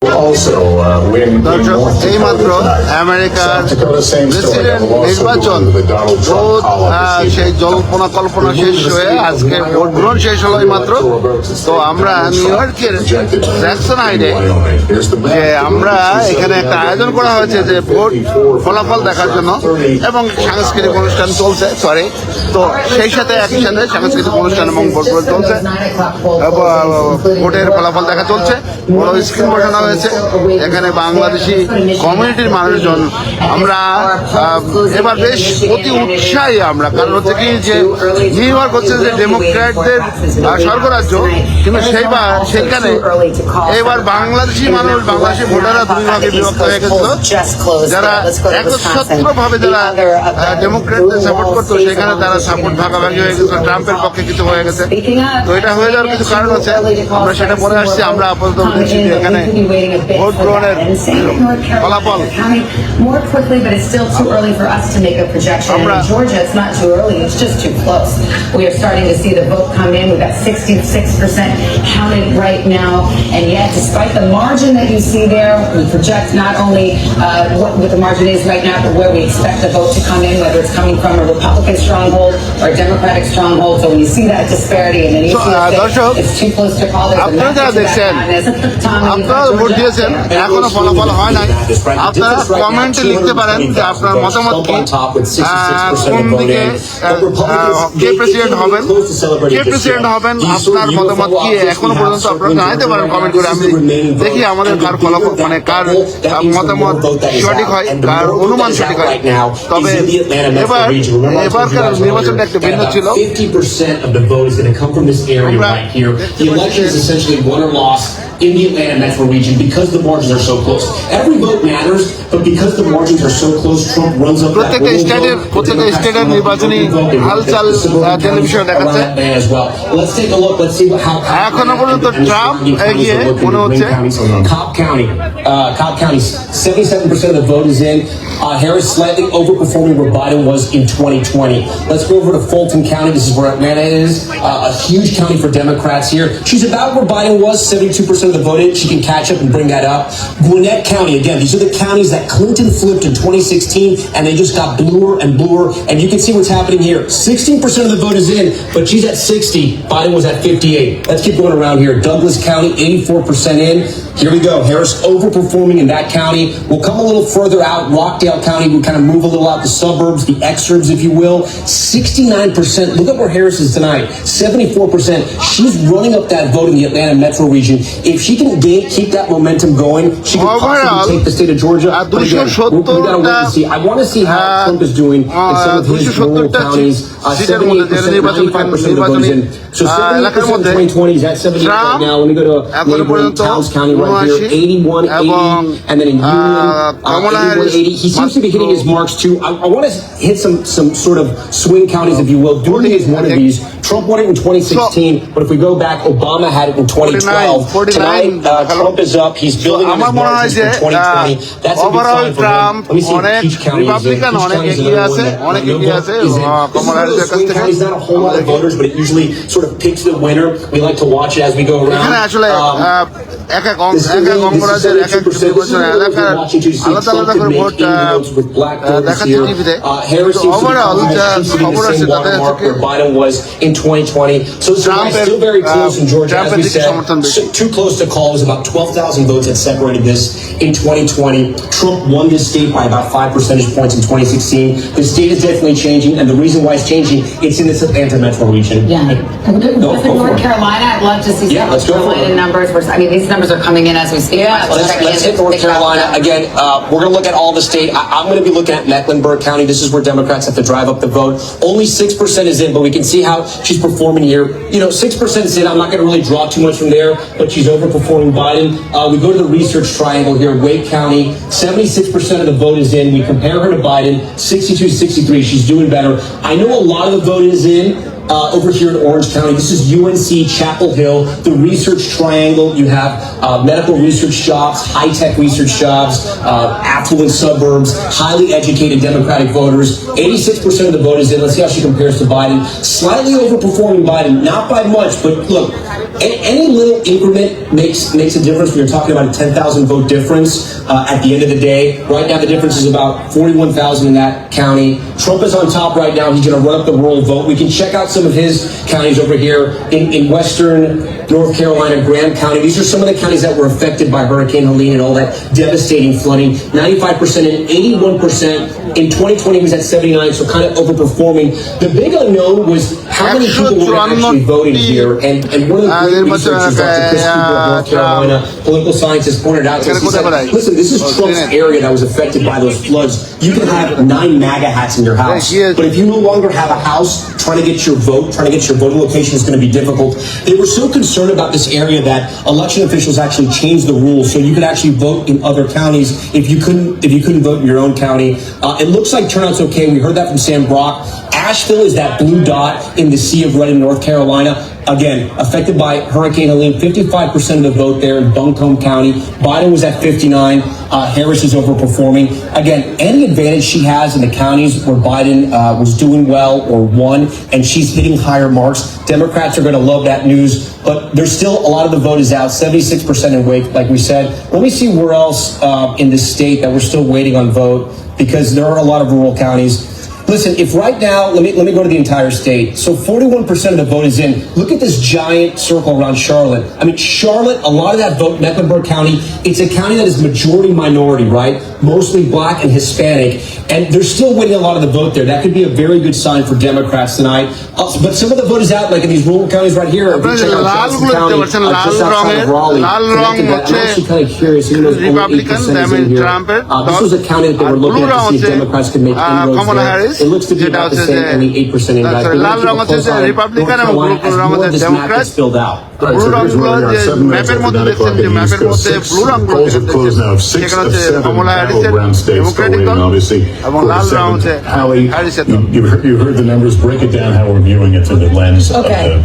দর্শক, এইমাত্র আমেরিকার প্রেসিডেন্ট নির্বাচন সেই জল্পনা কল্পনা শেষ হয়ে আজকে ভোট গ্রহণ শেষ হলো মাত্র। তো আমরা নিউ ইয়র্কের জ্যাকসন হাইডে যে আমরা এখানে একটা আয়োজন করা হয়েছে যে ভোট ফলাফল দেখার জন্য এবং সাংস্কৃতিক অনুষ্ঠান চলছে। তো সেই সাথে একই সাথে সাংস্কৃতিক অনুষ্ঠান এবং ভোট গ্রহণ চলছে, ভোটের ফলাফল দেখা চলছে। বড় স্ক্রিন বসানো হয়েছে, এখানে বাংলাদেশি কমিউনিটির মানুষজন আমরা এবার বেশ অতি উৎসাহী আমরা। কারণ হচ্ছে কি যে নিউ ইয়র্ক হচ্ছে যে ডেমোক্র্যাটদের স্বর্গরাজ্য, কিন্তু সেইখানে এবার বাংলাদেশি মানুষ, বাংলাদেশি ভোটাররা দুই ভাগে বিভক্ত হয়ে গেছিল। যারা একচ্ছত্রভাবে যারা ডেমোক্র্যাটদের সাপোর্ট করতো, সেখানে তারা সাপোর্ট ভাগাভাগি হয়ে গেছে, ট্রাম্পের পক্ষে কিছু হয়ে গেছে। তো এটা হয়ে যাওয়ার কিছু কারণ আছে, আমরা সেটা পরে আসছি। আমরা আপাতত দেখছি যে এখানে ভোট গ্রহণের ফলাফল more quickly, but it's still too early for us to make a projection. In Georgia, it's not too early, it's just too close. We are starting to see the vote come in. We've got 66% counted right now, and yet despite the margin that you see there, we project not only what the margin is right now, but where we expect the vote to come in, whether it's coming from a Republican stronghold or a Democratic stronghold. So when you see that disparity, and then you see it's too close to call, there's a message আপনারা vote দিয়েছেন, এখনো ফলাফল হয় নাই। আপনারা কমেন্টে লিখতে পারেন যে আপনার মতামত কি, কোন দিকে কে প্রেসিডেন্ট হবেন, আপনার মতামত কি এখনো পর্যন্ত আপনারা জানাইতে পারেন কমেন্ট করে। আমি দেখি আমাদের কার ফলাফল, মানে কার মতামত সঠিক হয়, কার অনুমান সঠিক হয়। তবে এবারকার নির্বাচনটা একটু ভিন্ন ছিল। In the Atlanta metro region, because the margins are so close. Every vote matters, but because the margins are so close, Trump runs up that প্রত্যেকটা স্টেটের নির্বাচনী হালচাল টেলিভিশনে দেখাচ্ছে। Let's take a look. Let's see how এখনো পর্যন্ত Trump এগিয়ে মনে হচ্ছে। Cobb County, 77% of the vote is in. Harris slightly overperforming where Biden was in 2020. Let's go over to Fulton County. This is where Atlanta is. A huge county for Democrats here. She's about where Biden was, 72% of the vote in. She can catch up and bring that up. Gwinnett County, again, these are the counties that Clinton flipped in 2016, and they just got bluer and bluer. And you can see what's happening here. 16% of the vote is in, but she's at 60. Biden was at 58. Let's keep going around here. Douglas County, 84% in. Here we go. Harris overperforming in that county. We'll come a little further out. Rockdale County, we'll kind of move a little out the suburbs, the exurbs, if you will. 69%. Look at where Harris is tonight. 74%. She's running up that vote in the Atlanta metro region. If she can keep that momentum going, she can possibly take the state of Georgia. But again, we gotta wait and see. I want to see how Trump is doing in some of his rural counties. 78% of the vote is in. So 78% in 2020 is at 78 right now. Let me go to neighboring Towns County right here, 81-80, and then in Union, 81-80. He seems to be hitting his marks too. I want to hit some sort of swing counties, if you will. Dooley is one of these. Trump won it in 2016, but if we go back, Obama had it in 2012. Tonight, Trump is up. He's building on his margins for 2020. That's a good sign for him. Let me see what each county is in. Each county is in no vote. Swing counties, not a whole lot of voters, but it usually sort of picks the winner. We like to watch it as we go around. অঙ্গরাজ্যের এক এক নির্বাচন এলাকার আলাদা আলাদা করে vote দেখাচ্ছে টিভিতে। ওভারঅল যা খবর আছে তাতে Biden was in 2020. So still very close in Georgia, as we said. Too close to call. It was about 12,000 votes that separated this in 2020. Trump won this state by about 5 percentage points in 2016. The state is definitely changing, and the reason why it's changing, it's in this Atlanta metro region. Yeah. North Carolina, I'd love to see some Carolina numbers. I mean, these numbers are coming in as we speak. Yeah, let's hit North Carolina. Again, we're going to look at all the state. I'm going to be looking at Mecklenburg County. This is where Democrats have to drive up the vote. Only 6% is in, but we can see how she's performing here. 6% is in. I'm not going to really draw too much from there, but she's overperforming Biden. We go to the research triangle here, Wake County. 76% of the vote is in. We compare her to Biden, 62-63. She's doing better. I know a lot of the vote is in, over here in Orange County. This is UNC Chapel Hill, the Research Triangle. You have medical research jobs, high-tech research jobs, affluent suburbs, highly educated Democratic voters. 86% of the vote is in. Let's see how she compares to Biden. Slightly overperforming Biden, not by much, but look, any little increment makes a difference. We were talking about a 10,000 vote difference at the end of the day. Right now, the difference is about 41,000 in that county. Trump is on top right now. He's going to run up the rural vote. We can check out some of his counties over here in western North Carolina, Graham County. These are some of the counties that were affected by Hurricane Helene and all that devastating flooding. 95% and 81%. In 2020, he was at 79, so kind of overperforming. The big unknown was how many people were actually voting here. And one of the great researchers, Dr. Chris Cooper of North Carolina, political scientist, pointed out to us, he said, listen, this is Trump's area that was affected by those floods. You can have 9 MAGA hats in your house, but if you no longer have a house, trying to get your vote, trying to get your voting location is going to be difficult. They were so concerned about this area that election officials actually changed the rules so you could actually vote in other counties if you couldn't vote in your own county. It looks like turnout's okay. We heard that from Sam Brock. Asheville is that blue dot in the Sea of Red in North Carolina. Again, affected by Hurricane Helene, 55% of the vote there in Buncombe County. Biden was at 59. Harris is overperforming. Again, any advantage she has in the counties where Biden was doing well or won, and she's hitting higher marks, Democrats are going to love that news. But there's still a lot of the vote is out, 76% in wait, like we said. Let me see where else in this state that we're still waiting on vote, because there are a lot of rural counties. Listen, if right now, let me go to the entire state. So 41% of the vote is in. Look at this giant circle around Charlotte. I mean, Charlotte, a lot of that vote, Mecklenburg County, it's a county that is majority minority, right? Mostly black and Hispanic. And they're still winning a lot of the vote there. That could be a very good sign for Democrats tonight. But some of the vote is out, like in these rural counties right here. If you check out Johnson County, just outside of Raleigh. I'm actually kind of curious, even though only 8% is in here. This was a county that they were looking at to see if Democrats could make inroads there. It looks to be about the same, only 8% in. But I think North Carolina, as more of this map gets filled out. Right, so here's where we are, 7 minutes after 9 o'clock in the East Coast. 6 polls have closed now. 6 of 7 battleground states still waiting, obviously, for the 7th. Hallie, you heard the numbers. Break it down how we're viewing it through the lens of through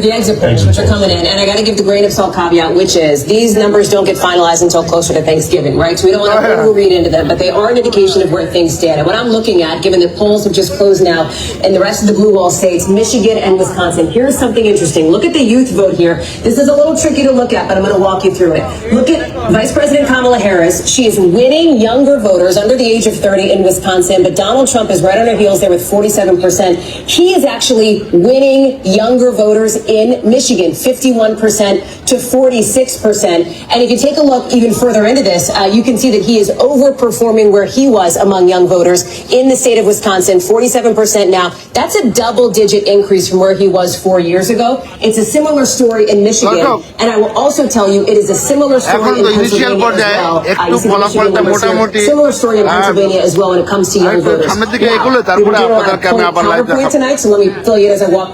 the exit polls, which are coming in. And I got to give the grain of salt caveat, which is these numbers don't get finalized until closer to Thanksgiving, right? So we don't want to overread into them, but they are an indication of where things stand. And what I'm looking at, given that polls have just closed now in the rest of the blue wall states, Michigan and Wisconsin, here's something interesting. Look at the youth vote here. This is a little tricky to look at, but I'm going to walk you through it. Look at Vice President Kamala Harris. She is winning younger voters under the age of 30 in Wisconsin, but Donald Trump is right on her heels there with 47%. He is actually winning younger voters in Michigan, 51% to 46%. And if you take a look even further into this, you can see that he is overperforming where he was among young voters in the state of Wisconsin, 47% now. That's a double-digit increase from where he was 4 years ago. It's a similar story in Michigan, and I will also tell you it is a similar story in Pennsylvania as well. You see the Michigan numbers here. Similar story in Pennsylvania as well when it comes to young voters. Now, we're doing our point counterpoint tonight, so let me fill you in as I walk back.